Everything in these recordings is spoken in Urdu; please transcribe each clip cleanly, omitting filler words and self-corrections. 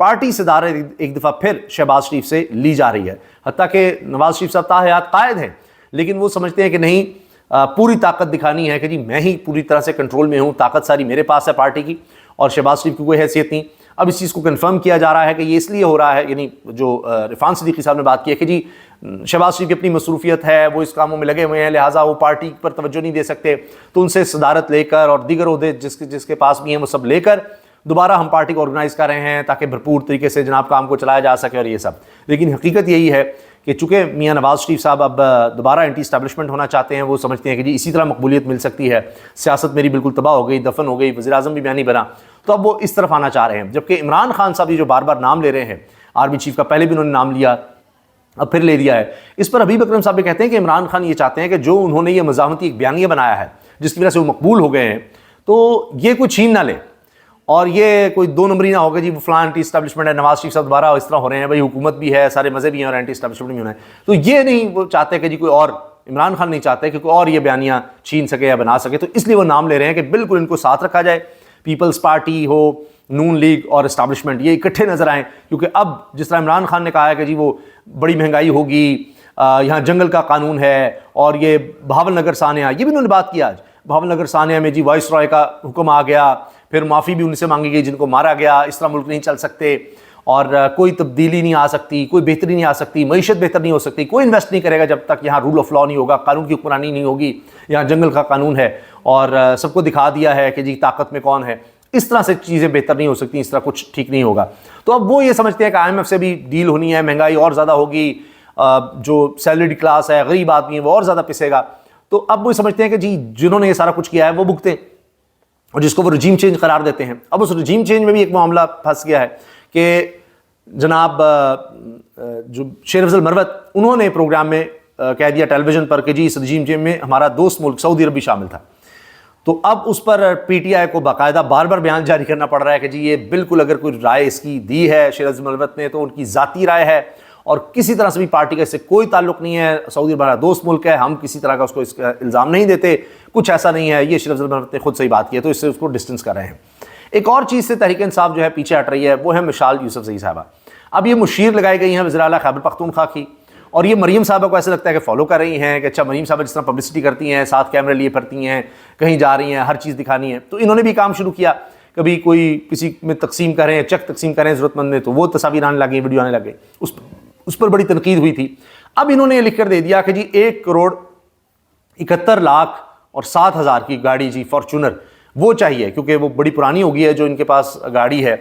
پارٹی صدارت ایک دفعہ پھر شہباز شریف سے لی جا رہی ہے، حتیٰ کہ نواز شریف صاحب تاحیات قائد ہیں، لیکن وہ سمجھتے ہیں کہ نہیں پوری طاقت دکھانی ہے کہ جی میں ہی پوری طرح سے کنٹرول میں ہوں، طاقت ساری میرے پاس ہے پارٹی کی، اور شہباز شریف کی کوئی حیثیت نہیں۔ اب اس چیز کو کنفرم کیا جا رہا ہے کہ یہ اس لیے ہو رہا ہے، یعنی جو عرفان صدیقی صاحب نے بات کی ہے کہ جی شہباز شریف کی اپنی مصروفیت ہے، وہ اس کاموں میں لگے ہوئے ہیں، لہٰذا وہ پارٹی پر توجہ نہیں دے سکتے، تو ان سے صدارت لے کر اور دیگر عہدے جس کے پاس بھی ہیں وہ سب لے کر دوبارہ ہم پارٹی کو آرگنائز کر رہے ہیں تاکہ بھرپور طریقے سے جناب کام کو چلایا جا سکے اور یہ سب۔ لیکن حقیقت یہی ہے کہ چونکہ میاں نواز شریف صاحب اب دوبارہ اینٹی اسٹیبلشمنٹ ہونا چاہتے ہیں، وہ سمجھتے ہیں کہ جی اسی طرح مقبولیت مل سکتی ہے، سیاست میری بالکل تباہ ہو گئی، دفن ہو گئی، وزیر اعظم بھی میں نہیں بنا، تو اب وہ اس طرف آنا چاہ رہے ہیں۔ جبکہ عمران خان صاحب یہ جو بار بار نام لے رہے ہیں آرمی چیف کا، پہلے بھی انہوں نے نام لیا، اب پھر لے دیا ہے، اس پر حبیب اکرم صاحب بھی کہتے ہیں کہ عمران خان یہ چاہتے ہیں کہ جو انہوں نے یہ مزاحمتی ایک بیانیہ بنایا ہے جس کی وجہ سے وہ مقبول ہو گئے ہیں، تو یہ کوئی چھین نہ لے اور یہ کوئی دو نمبری نہ ہوگا جی وہ فلاں اینٹی اسٹیبلشمنٹ ہے، نواز شریف صاحب دوبارہ اس طرح ہو رہے ہیں، بھائی حکومت بھی ہے، سارے مزے بھی ہیں اور اینٹی اسٹیبلشمنٹ بھی ہونا ہے، تو یہ نہیں وہ چاہتے کہ جی کوئی اور، عمران خان نہیں چاہتے کہ کوئی اور یہ بیانیہ چھین سکے یا بنا سکے، تو اس لیے وہ نام لے رہے ہیں کہ بالکل ان کو ساتھ رکھا جائے، پیپلز پارٹی ہو، نون لیگ اور اسٹیبلشمنٹ یہ اکٹھے نظر آئیں، کیونکہ اب جس طرح عمران خان نے کہا ہے کہ جی وہ بڑی مہنگائی ہوگی، یہاں جنگل کا قانون ہے، اور یہ بہاول نگر سانحہ، یہ بھی انہوں نے بات کی آج، بہاول نگر سانحہ میں جی وائس رائے کا حکم آ گیا، پھر معافی بھی ان سے مانگی گئی جن کو مارا گیا، اس طرح ملک نہیں چل سکتے، اور کوئی تبدیلی نہیں آ سکتی، کوئی بہتری نہیں آ سکتی، معیشت بہتر نہیں ہو سکتی، کوئی انویسٹ نہیں کرے گا جب تک یہاں رول آف لاء نہیں ہوگا، قانون کی حکمرانی نہیں ہوگی، یہاں جنگل کا قانون ہے اور سب کو دکھا دیا ہے کہ جی طاقت میں کون ہے، اس طرح سے چیزیں بہتر نہیں ہو سکتی، اس طرح کچھ ٹھیک نہیں ہوگا۔ تو اب وہ یہ سمجھتے ہیں کہ آئی ایم ایف سے بھی ڈیل ہونی ہے، مہنگائی اور زیادہ ہوگی، جو سیلریڈ کلاس ہے، غریب آدمی ہے، وہ اور زیادہ پسے گا، تو اب وہ سمجھتے ہیں کہ جی جنہوں نے یہ سارا کچھ کیا ہے وہ بھگتیں، اور جس کو وہ رجیم چینج قرار دیتے ہیں۔ اب اس رجیم چینج میں بھی ایک معاملہ پھنس گیا ہے کہ جناب جو شیر افضل مروت، انہوں نے پروگرام میں کہہ دیا ٹیلی ویژن پر کہ جی اس رجیم چینج میں ہمارا دوست ملک سعودی عرب بھی شامل تھا، تو اب اس پر پی ٹی آئی کو باقاعدہ بار بار بیان جاری کرنا پڑ رہا ہے کہ جی یہ بالکل اگر کوئی رائے اس کی دی ہے شیر افضل مروت نے تو ان کی ذاتی رائے ہے، اور کسی طرح سے بھی پارٹی کا اس سے کوئی تعلق نہیں ہے، سعودی عرب ہمارا دوست ملک ہے، ہم کسی طرح کا اس کو اس کا الزام نہیں دیتے، کچھ ایسا نہیں ہے، یہ شیر افضل مروت نے خود صحیح بات کی ہے، تو اس سے اس کو ڈسٹنس کر رہے ہیں۔ ایک اور چیز سے تحریک انصاف جو ہے پیچھے ہٹ رہی ہے، وہ ہے مشال یوسفزئی صاحبہ۔ اب یہ مشیر لگائی گئی ہیں وزیر اعلیٰ خیبر پختونخوا کی، اور یہ مریم صاحبہ کو ایسا لگتا ہے کہ فالو کر رہی ہیں کہ اچھا مریم صاحبہ جس طرح پبلسٹی کرتی ہیں، ساتھ کیمرے لیے پھرتی ہیں، کہیں جا رہی ہیں، ہر چیز دکھانی ہے، تو انہوں نے بھی کام شروع کیا، کبھی کوئی کسی میں تقسیم کریں، چیک تقسیم کریں ضرورت مند میں، تو وہ تصاویر آنے لگیں، ویڈیو آنے لگے، اس پر بڑی تنقید ہوئی تھی۔ اب انہوں نے یہ لکھ کر دے دیا کہ جی 1,71,07,000 کی گاڑی جی فارچونر وہ چاہیے، کیونکہ وہ بڑی پرانی ہو گئی ہے جو ان کے پاس گاڑی ہے،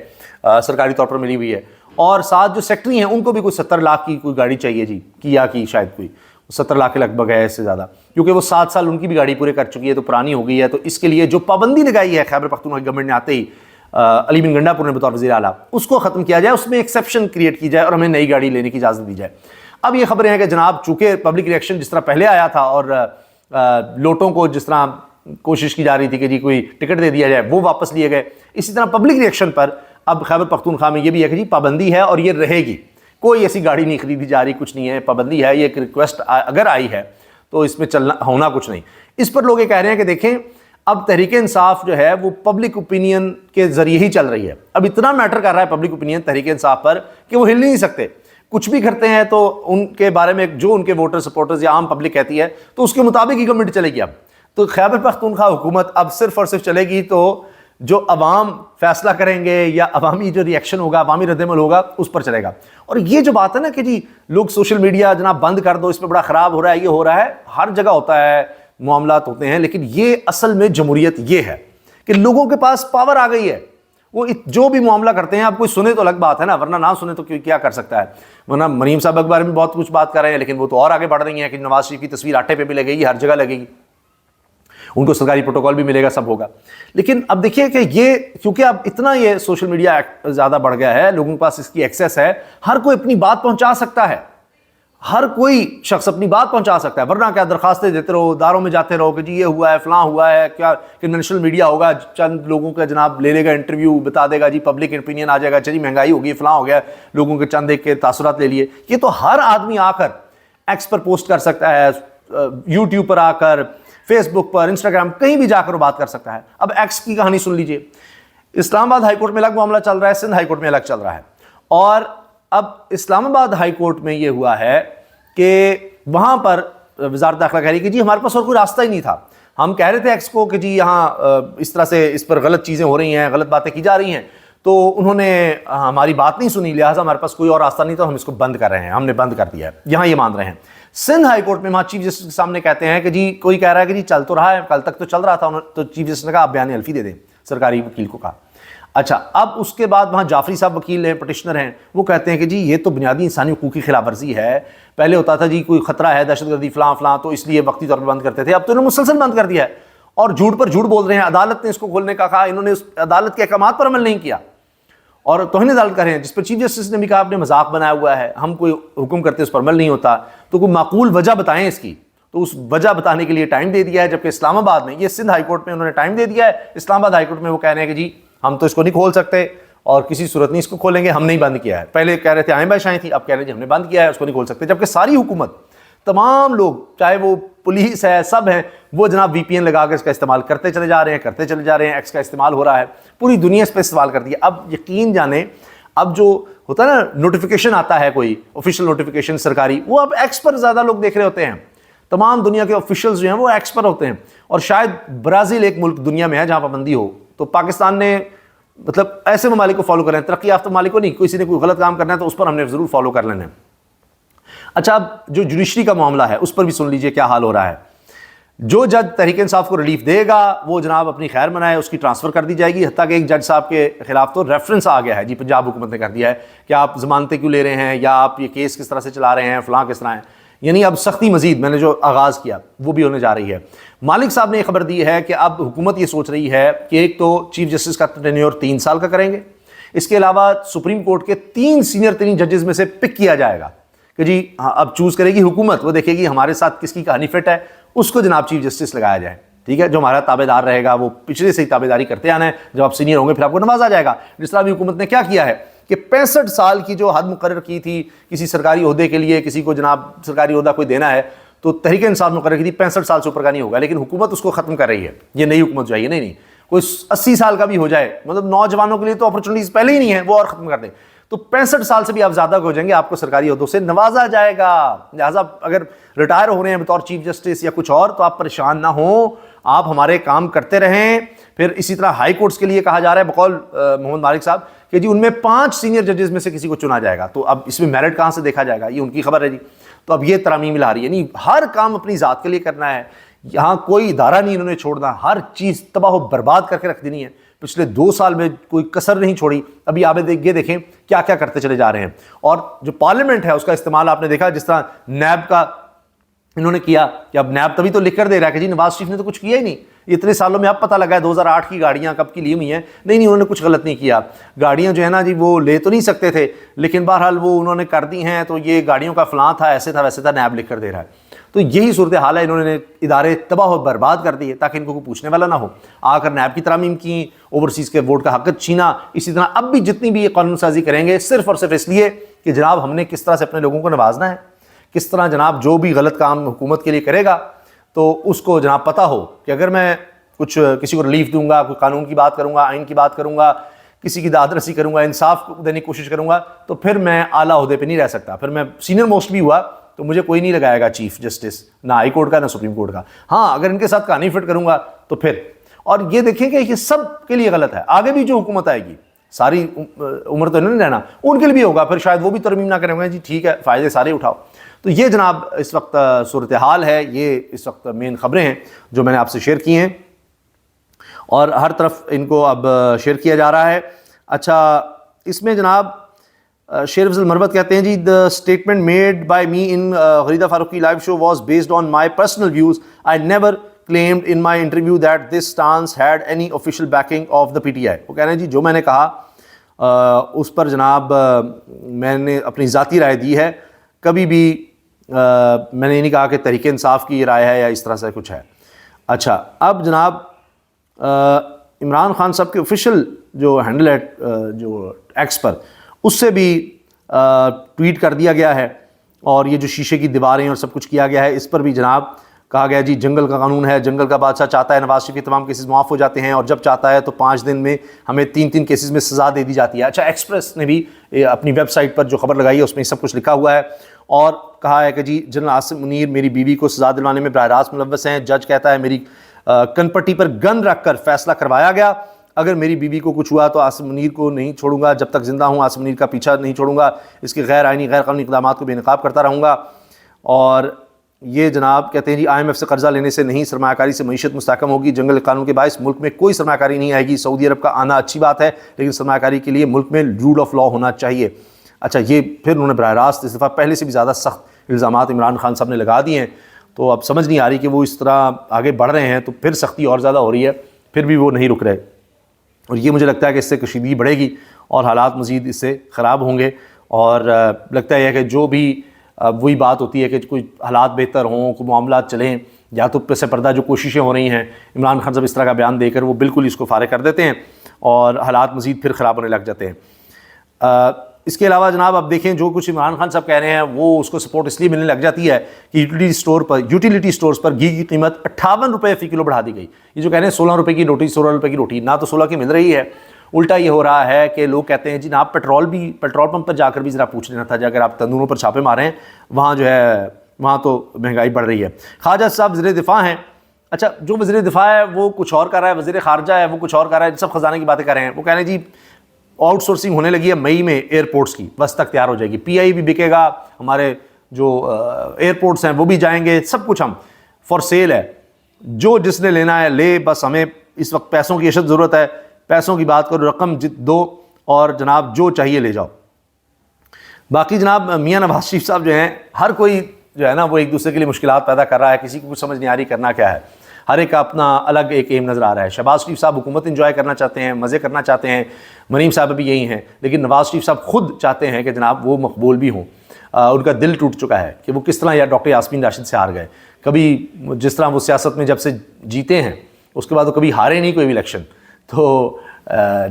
سرکاری طور پر ملی ہوئی ہے، اور ساتھ جو سیکٹری ہیں ان کو بھی کوئی 70 لاکھ کی کوئی گاڑی چاہیے جی، کیا کی شاید کوئی 70 لاکھ کے لگ بھگ ہے، اس سے زیادہ، کیونکہ وہ 7 سال ان کی بھی گاڑی پورے کر چکی ہے تو پرانی ہو گئی ہے، تو اس کے لیے جو پابندی لگائی ہے خیبر پختونخوا کی گورنمنٹ نے آتے ہی علی بن گنڈا پور نے بطور وزیر اعلیٰ، اس کو ختم کیا جائے، اس میں ایکسیپشن کریٹ کی جائے اور ہمیں نئی گاڑی لینے کی اجازت دی جائے۔ اب یہ خبریں ہیں کہ جناب چونکہ پبلک ریئیکشن جس طرح پہلے آیا تھا اور لوٹوں کو جس طرح کوشش کی جا رہی تھی کہ جی کوئی ٹکٹ دے دیا جائے، وہ واپس لیے گئے، اسی طرح پبلک ریئیکشن پر اب خیبر پختونخوا میں یہ بھی ہے کہ جی پابندی ہے اور یہ رہے گی، کوئی ایسی گاڑی نہیں خریدی جا رہی، کچھ نہیں ہے، پابندی ہے، یہ ایک ریکویسٹ اگر آئی ہے تو اس میں چلنا ہونا کچھ نہیں۔ اس پر لوگ یہ کہہ رہے ہیں کہ دیکھیں اب تحریک انصاف جو ہے وہ پبلک اوپینین کے ذریعے ہی چل رہی ہے، اب اتنا میٹر کر رہا ہے پبلک اوپینین تحریک انصاف پر کہ وہ ہل نہیں سکتے، کچھ بھی کرتے ہیں تو ان کے بارے میں جو ان کے ووٹر سپورٹرز یا عام پبلک کہتی ہے تو اس کے مطابق ہی گورنمنٹ چلے گی۔ اب تو خیبر پختونخوا حکومت اب صرف اور صرف چلے گی تو جو عوام فیصلہ کریں گے یا عوامی جو ریئیکشن ہوگا، عوامی رد عمل ہوگا، اس پر چلے گا۔ اور یہ جو بات ہے نا کہ جی لوگ سوشل میڈیا جناب بند کر دو، اس پہ بڑا خراب ہو رہا ہے، یہ ہو رہا ہے، ہر جگہ ہوتا ہے، معاملات ہوتے ہیں، لیکن یہ اصل میں جمہوریت یہ ہے کہ لوگوں کے پاس پاور آ گئی ہے، وہ جو بھی معاملہ کرتے ہیں، اب کوئی سنے تو الگ بات ہے نا، ورنہ نہ سنے تو کیا کر سکتا ہے، ورنہ مریم صاحب کے بارے میں بہت کچھ بات کر رہے ہیں، لیکن وہ تو اور آگے بڑھ رہی ہیں کہ نواز شریف کی تصویر آٹے پہ بھی لگے گی، ہر جگہ لگے گی، ان کو سرکاری پروٹوکول بھی ملے گا، سب ہوگا۔ لیکن اب دیکھیے کہ یہ کیونکہ اب اتنا یہ سوشل میڈیا زیادہ بڑھ گیا ہے، لوگوں کے پاس اس کی ایکسیس ہے، ہر کوئی اپنی بات پہنچا سکتا ہے، ہر کوئی شخص اپنی بات پہنچا سکتا ہے، ورنہ کیا درخواستیں دیتے رہو، اداروں میں جاتے رہو کہ جی یہ ہوا ہے، فلاں ہوا ہے، کیا کہ نیشنل میڈیا ہوگا، چند لوگوں کا جناب لے لے گا انٹرویو، بتا دے گا جی پبلک اوپینین آ جائے گا، چلیے مہنگائی ہوگی، فلاں ہو گیا، لوگوں کے چند ایک کے تاثرات لے لیے۔ یہ تو ہر آدمی آ کر ایکس پر پوسٹ کر سکتا ہے، یوٹیوب پر آ کر، فیس بک پر، انسٹاگرام، کہیں بھی جا کر وہ بات کر سکتا ہے۔ اب ایکس کی کہانی سن لیجئے، اسلام آباد ہائی کورٹ میں الگ معاملہ چل رہا ہے، سندھ ہائی کورٹ میں الگ چل رہا ہے، اور اب اسلام آباد ہائی کورٹ میں یہ ہوا ہے کہ وہاں پر وزارت داخلہ کہہ رہی کہ جی ہمارے پاس اور کوئی راستہ ہی نہیں تھا. ہم کہہ رہے تھے ایکس کو کہ جی یہاں اس طرح سے اس پر غلط چیزیں ہو رہی ہیں, غلط باتیں کی جا رہی ہیں, تو انہوں نے ہماری بات نہیں سنی, لہٰذا ہمارے پاس کوئی اور راستہ نہیں تھا, ہم اس کو بند کر رہے ہیں, ہم نے بند کر دیا ہے. یہاں یہ مان رہے ہیں. سندھ ہائی کورٹ میں وہاں چیف جسٹس کے سامنے کہتے ہیں کہ جی کوئی کہہ رہا ہے کہ جی چل تو رہا ہے, کل تک تو چل رہا تھا, تو چیف جسٹس نے کہا آپ بیان الفی دے دیں, سرکاری وکیل کو کہا. اچھا, اب اس کے بعد وہاں جعفری صاحب وکیل ہیں, پٹیشنر ہیں, وہ کہتے ہیں کہ جی یہ تو بنیادی انسانی حقوق کی خلاف ورزی ہے. پہلے ہوتا تھا جی کوئی خطرہ ہے, دہشت گردی فلاں فلاں, تو اس لیے وقتی طور پر بند کرتے تھے, اب تو انہوں نے مسلسل بند کر دیا ہے اور جھوٹ پر جھوٹ بول رہے ہیں. عدالت نے اس کو کھولنے کا کہا, انہوں نے اس عدالت کے احکامات پر عمل نہیں کیا اور توہین عدالت کر رہے ہیں, جس پر چیف جسٹس نے بھی کہا آپ نے مذاق بنایا ہوا ہے, ہم کوئی حکم کرتے اس پر عمل نہیں ہوتا, تو کوئی معقول وجہ بتائیں اس کی. تو اس وجہ بتانے کے لیے ٹائم دے دیا ہے, جبکہ اسلام آباد میں, یہ سندھ ہائی کورٹ میں انہوں نے ٹائم دے دیا ہے, اسلام آباد ہائی کورٹ میں وہ کہہ رہے ہیں کہ جی ہم تو اس کو نہیں کھول سکتے اور کسی صورت نہیں اس کو کھولیں گے, ہم نہیں بند کیا ہے. پہلے کہہ رہے تھے آئیں بائیں تھی, اب کہہ رہے ہیں جی ہم نے بند کیا ہے, اس کو نہیں کھول سکتے. جبکہ ساری حکومت, تمام لوگ, چاہے وہ پولیس ہے, سب ہیں, وہ جناب وی پی این لگا کے اس کا استعمال کرتے چلے جا رہے ہیں, ایکس کا استعمال ہو رہا ہے, پوری دنیا اس پہ استعمال کرتی ہے. اب یقین جانیں, اب جو ہوتا ہے نا نوٹیفیکیشن آتا ہے, کوئی آفیشیل نوٹیفیکیشن سرکاری, وہ اب ایکس پر زیادہ لوگ دیکھ رہے ہوتے ہیں. تمام دنیا کے آفیشیلز جو ہیں وہ ایکس پر ہوتے ہیں. اور شاید برازیل ایک ملک دنیا میں ہے جہاں پابندی ہو, تو پاکستان نے مطلب ایسے ممالک کو فالو کرنا ہے, ترقی یافتہ ممالک کو نہیں. کسی نے کوئی غلط کام کرنا ہے تو اس پر ہم نے ضرور فالو کر لینا ہے. اچھا, اب جو جوڈیشری کا معاملہ ہے اس پر بھی سن لیجئے کیا حال ہو رہا ہے. جو جج تحریک انصاف کو ریلیف دے گا وہ جناب اپنی خیر منائے, اس کی ٹرانسفر کر دی جائے گی. حتیٰ کہ ایک جج صاحب کے خلاف تو ریفرنس آ گیا ہے جی, پنجاب حکومت نے کر دیا ہے کہ آپ ضمانتیں کیوں لے رہے ہیں, یا آپ یہ کیس کس طرح سے چلا رہے ہیں, فلاں کس طرح ہیں. یعنی اب سختی مزید میں نے جو آغاز کیا وہ بھی ہونے جا رہی ہے. مالک صاحب نے یہ خبر دی ہے کہ اب حکومت یہ سوچ رہی ہے کہ ایک تو چیف جسٹس کا ٹینیور 3 سال کا کریں گے, اس کے علاوہ سپریم کورٹ کے 3 سینئر ترین ججز میں سے پک کیا جائے گا کہ جی اب چوز کرے گی حکومت, وہ دیکھے گی ہمارے ساتھ کس کی کہانی فٹ ہے, اس کو جناب چیف جسٹس لگایا جائے. ٹھیک ہے, جو ہمارا تابع دار رہے گا, وہ پچھلے سے ہی تابع داری کرتے آنا ہے, جب آپ سینئر ہوں گے پھر آپ کو نوازا جائے گا. جس طرح بھی حکومت نے کیا کیا ہے کہ 65 سال کی جو حد مقرر کی تھی کسی سرکاری عہدے کے لیے, کسی کو جناب سرکاری عہدہ کوئی دینا ہے تو تحریک انصاف مقرر کی تھی 65 سال سے اوپر کا نہیں ہوگا, لیکن حکومت اس کو ختم کر رہی ہے. یہ نئی حکومت جو ہے, نہیں کوئی 80 سال کا بھی ہو جائے, مطلب نوجوانوں کے لیے تو اپرچونیٹیز پہلے ہی نہیں ہے, وہ اور ختم کر دیں. تو 65 سال سے بھی آپ زیادہ ہو جائیں گے, آپ کو سرکاری عہدوں سے نوازا جائے گا. لہٰذا اگر ریٹائر ہو رہے ہیں بطور چیف جسٹس یا کچھ اور, تو آپ پریشان نہ ہوں, آپ ہمارے کام کرتے رہیں. پھر اسی طرح ہائی کورٹس کے لیے کہا جا رہا ہے بقول محمد مالک صاحب کہ جی ان میں 5 سینئر ججز میں سے کسی کو چنا جائے گا. تو اب اس میں میرٹ کہاں سے دیکھا جائے گا, یہ ان کی خبر ہے جی. تو اب یہ ترامیم لا رہی ہے, یعنی ہر کام اپنی ذات کے لیے کرنا ہے, یہاں کوئی ادارہ نہیں انہوں نے چھوڑنا, ہر چیز تباہ و برباد کر کے رکھ دینی ہے. پچھلے 2 سال میں کوئی کسر نہیں چھوڑی. ابھی آپ یہ دیکھیں کیا کیا کرتے چلے جا رہے ہیں. اور جو پارلیمنٹ ہے اس کا استعمال آپ نے دیکھا, جس طرح نیب کا انہوں نے کیا, کہ اب نیب تبھی تو لکھ کر دے رہا ہے کہ جی نواز شریف نے تو کچھ کیا ہی نہیں. اتنے سالوں میں اب پتہ لگا ہے 2008 کی گاڑیاں کب کی لی ہوئی ہیں. نہیں انہوں نے کچھ غلط نہیں کیا. گاڑیاں جو ہے نا جی وہ لے تو نہیں سکتے تھے, لیکن بہرحال وہ انہوں نے کر دی ہیں, تو یہ گاڑیوں کا فلاں تھا, ایسے تھا ویسے تھا, نیب لکھ کر دے رہا ہے. تو یہی صورتحال ہے, انہوں نے ادارے تباہ و برباد کر دیے تاکہ ان کو کوئی پوچھنے والا نہ ہو. آ کر نیب کی ترامیم کی, اوورسیز کے ووٹ کا حق چھینا. اسی طرح اب بھی جتنی بھی یہ قانون سازی کریں گے صرف اور صرف اس لیے کہ جناب ہم نے کس طرح سے اپنے لوگوں کو نوازنا ہے, کس طرح جناب جو بھی غلط کام حکومت کے لیے کرے گا تو اس کو جناب پتہ ہو کہ اگر میں کچھ کسی کو ریلیف دوں گا, کوئی قانون کی بات کروں گا, آئین کی بات کروں گا, کسی کی داد رسی کروں گا, انصاف دینے کی کوشش کروں گا, تو پھر میں اعلیٰ عہدے پہ نہیں رہ سکتا. پھر میں سینئر موسٹ بھی ہوا تو مجھے کوئی نہیں لگائے گا چیف جسٹس, نہ ہائی کورٹ کا نہ سپریم کورٹ کا. ہاں اگر ان کے ساتھ کہانی فٹ کروں گا تو پھر. اور یہ دیکھیں کہ یہ سب کے لیے غلط ہے. آگے بھی جو حکومت آئے گی, ساری عمر تو انہوں نے رہنا, ان کے لیے بھی ہوگا, پھر شاید وہ بھی ترمیم نہ کریں گے, جی ٹھیک ہے فائدے سارے اٹھاؤ. تو یہ جناب اس وقت صورتحال ہے, یہ اس وقت مین خبریں ہیں جو میں نے آپ سے شیئر کی ہیں, اور ہر طرف ان کو اب شیئر کیا جا رہا ہے. اچھا, اس میں جناب شیر افضل مربت کہتے ہیں جی the statement made by me in Gharida Farooqui live show was based on my personal views. I never claimed in my interview that this stance had any official backing of the PTI. وہ کہہ رہے ہیں جی جو میں نے کہا اس پر جناب میں نے اپنی ذاتی رائے دی ہے, کبھی بھی میں نے یہ نہیں کہا کہ تحریک انصاف کی رائے ہے یا اس طرح سے کچھ ہے. اچھا, اب جناب عمران خان صاحب کے آفیشیل جو ہینڈل ہے جو ایکس پر, اس سے بھی ٹویٹ کر دیا گیا ہے, اور یہ جو شیشے کی دیواریں اور سب کچھ کیا گیا ہے اس پر بھی جناب کہا گیا جی جنگل کا قانون ہے، جنگل کا بادشاہ چاہتا ہے نواز شریف کے تمام کیسز معاف ہو جاتے ہیں، اور جب چاہتا ہے تو 5 دن میں ہمیں 3 کیسز میں سزا دے دی جاتی ہے۔ اچھا، ایکسپریس نے بھی اپنی ویب سائٹ پر جو خبر لگائی ہے اس میں سب کچھ لکھا ہوا ہے، اور کہا ہے کہ جی جنرل عاصم منیر میری بیوی کو سزا دلوانے میں براہ راست ملوث ہیں۔ جج کہتا ہے میری کن پٹی پر گن رکھ کر فیصلہ کروایا گیا، اگر میری بیوی کو کچھ ہوا تو عاصم منیر کو نہیں چھوڑوں گا، جب تک زندہ ہوں عاصم منیر کا پیچھا نہیں چھوڑوں گا، اس کے غیر آئینی غیر قانونی اقدامات کو بے نقاب کرتا رہوں گا۔ اور یہ جناب کہتے ہیں جی IMF سے قرضہ لینے سے نہیں، سرمایہ کاری سے معیشت مستحکم ہوگی، جنگل قانون کے باعث ملک میں کوئی سرمایہ کاری نہیں آئے گی، سعودی عرب کا آنا اچھی بات ہے لیکن سرمایہ کاری کے لیے ملک میں رول آف لا ہونا چاہیے۔ اچھا، یہ پھر انہوں نے براہ راست اس دفعہ پہلے سے بھی زیادہ سخت الزامات عمران خان صاحب نے لگا دیے ہیں، تو اب سمجھ نہیں آ رہی کہ وہ اس طرح آگے بڑھ رہے ہیں تو پھر سختی اور زیادہ ہو رہی ہے، پھر بھی وہ نہیں رک رہے، اور یہ مجھے لگتا ہے کہ اس سے کشیدگی بڑھے گی اور حالات مزید اس سے خراب ہوں گے۔ اور لگتا ہے کہ جو بھی وہی بات ہوتی ہے کہ کوئی حالات بہتر ہوں، کوئی معاملات چلیں، یا تو پس پردہ جو کوششیں ہو رہی ہیں عمران خان صاحب اس طرح کا بیان دے کر وہ بالکل اس کو فارغ کر دیتے ہیں اور حالات مزید پھر خراب ہونے لگ جاتے ہیں۔ اس کے علاوہ جناب اب دیکھیں جو کچھ عمران خان صاحب کہہ رہے ہیں وہ اس کو سپورٹ اس لیے ملنے لگ جاتی ہے کہ یوٹیلیٹی سٹورز پر گھی کی قیمت 58 روپے فی کلو بڑھا دی گئی۔ یہ جو کہہ رہے ہیں 16 روپے کی روٹی، 16 روپے کی روٹی، نہ تو 16 کی مل رہی ہے، الٹا یہ ہو رہا ہے کہ لوگ کہتے ہیں جی نا آپ پیٹرول پمپ پر جا کر بھی ذرا پوچھ لینا تھا، اگر آپ تندوروں پر چھاپے مارے ہیں وہاں جو ہے وہاں تو مہنگائی بڑھ رہی ہے۔ خواجہ صاحب وزیر دفاع ہیں، اچھا جو وزیر دفاع ہے وہ کچھ اور کر رہا ہے، وزیر خارجہ ہے وہ کچھ اور کر رہا ہے، سب خزانے کی باتیں کر رہے ہیں۔ وہ کہہ رہے ہیں جی آؤٹ سورسنگ ہونے لگی ہے مئی میں ایئرپورٹس کی، بس تک تیار ہو جائے گی، PI بھی بکے گا، ہمارے جو ایئرپورٹس ہیں وہ بھی جائیں گے، سب کچھ ہم فار سیل ہے، جو جس نے لینا ہے لے، بس ہمیں اس وقت پیسوں کی اشد ضرورت ہے، پیسوں کی بات کرو، رقم دو اور جناب جو چاہیے لے جاؤ۔ باقی جناب میاں نواز شریف صاحب جو ہیں ہر کوئی جو ہے نا وہ ایک دوسرے کے لیے مشکلات پیدا کر رہا ہے، کسی کو کچھ سمجھ نہیں آ رہی کرنا کیا ہے، ہر ایک کا اپنا الگ ایک ایم نظر آ رہا ہے۔ شہباز شریف صاحب حکومت انجوائے کرنا چاہتے ہیں، مزے کرنا چاہتے ہیں، مریم صاحب بھی یہی ہیں، لیکن نواز شریف صاحب خود چاہتے ہیں کہ جناب وہ مقبول بھی ہوں۔ ان کا دل ٹوٹ چکا ہے کہ وہ کس طرح یا ڈاکٹر یاسمین راشد سے ہار گئے، کبھی جس طرح وہ سیاست میں جب سے جیتے ہیں اس کے بعد وہ کبھی ہارے نہیں کوئی بھی الیکشن، تو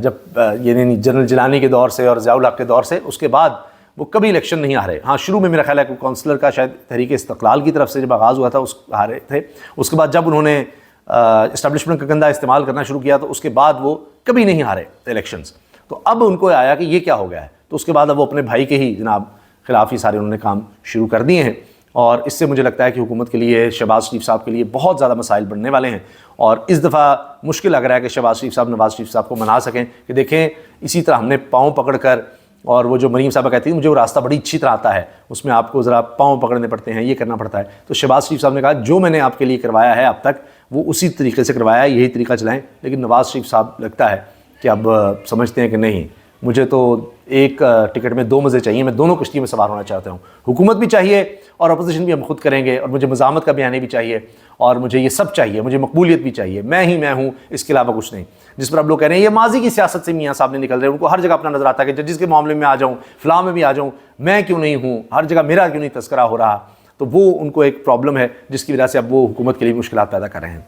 جب یعنی جنرل جیلانی کے دور سے اور ضیاء الحق کے دور سے اس کے بعد وہ کبھی الیکشن نہیں ہارے۔ ہاں شروع میں میرا خیال ہے کہ کونسلر کا شاید تحریک استقلال کی طرف سے جب آغاز ہوا تھا اس ہارے تھے، اس کے بعد جب انہوں نے اسٹیبلشمنٹ کا گندہ استعمال کرنا شروع کیا تو اس کے بعد وہ کبھی نہیں ہارے الیکشنز، تو اب ان کو آیا کہ یہ کیا ہو گیا ہے، تو اس کے بعد اب وہ اپنے بھائی کے ہی جناب خلاف ہی سارے انہوں نے کام شروع کر دیے ہیں، اور اس سے مجھے لگتا ہے کہ حکومت کے لیے شہباز شریف صاحب کے لیے بہت زیادہ مسائل بڑھنے والے ہیں، اور اس دفعہ مشکل لگ رہا ہے کہ شہباز شریف صاحب نواز شریف صاحب کو منا سکیں کہ دیکھیں اسی طرح ہم نے پاؤں پکڑ کر، اور وہ جو مریم صاحبہ کہتی ہیں مجھے وہ راستہ بڑی اچھی طرح آتا ہے، اس میں آپ کو ذرا پاؤں پکڑنے پڑتے ہیں، یہ کرنا پڑتا ہے، تو شہباز شریف صاحب نے کہا جو میں نے آپ کے لیے کروایا ہے اب تک وہ اسی طریقے سے کروایا ہے، یہی طریقہ چلائیں، لیکن نواز شریف صاحب لگتا ہے کہ اب سمجھتے ہیں کہ نہیں، مجھے تو ایک ٹکٹ میں 2 مزے چاہیے، میں دونوں کشتی میں سوار ہونا چاہتا ہوں، حکومت بھی چاہیے اور اپوزیشن بھی ہم خود کریں گے، اور مجھے مزاحمت کا بیانیہ بھی چاہیے، اور مجھے یہ سب چاہیے، مجھے مقبولیت بھی چاہیے، میں ہی میں ہوں، اس کے علاوہ کچھ نہیں۔ جس پر اب لوگ کہہ رہے ہیں یہ ماضی کی سیاست سے میاں صاحب نے نکل رہے ہیں، ان کو ہر جگہ اپنا نظر آتا ہے کہ ججز کے معاملے میں آ جاؤں، فلاں میں بھی آ جاؤں، میں کیوں نہیں ہوں، ہر جگہ میرا کیوں نہیں تذکرہ ہو رہا، تو وہ ان کو ایک پرابلم ہے جس کی وجہ سے اب وہ حکومت کے لیے مشکلات پیدا کر رہے ہیں۔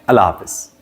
اللہ حافظ۔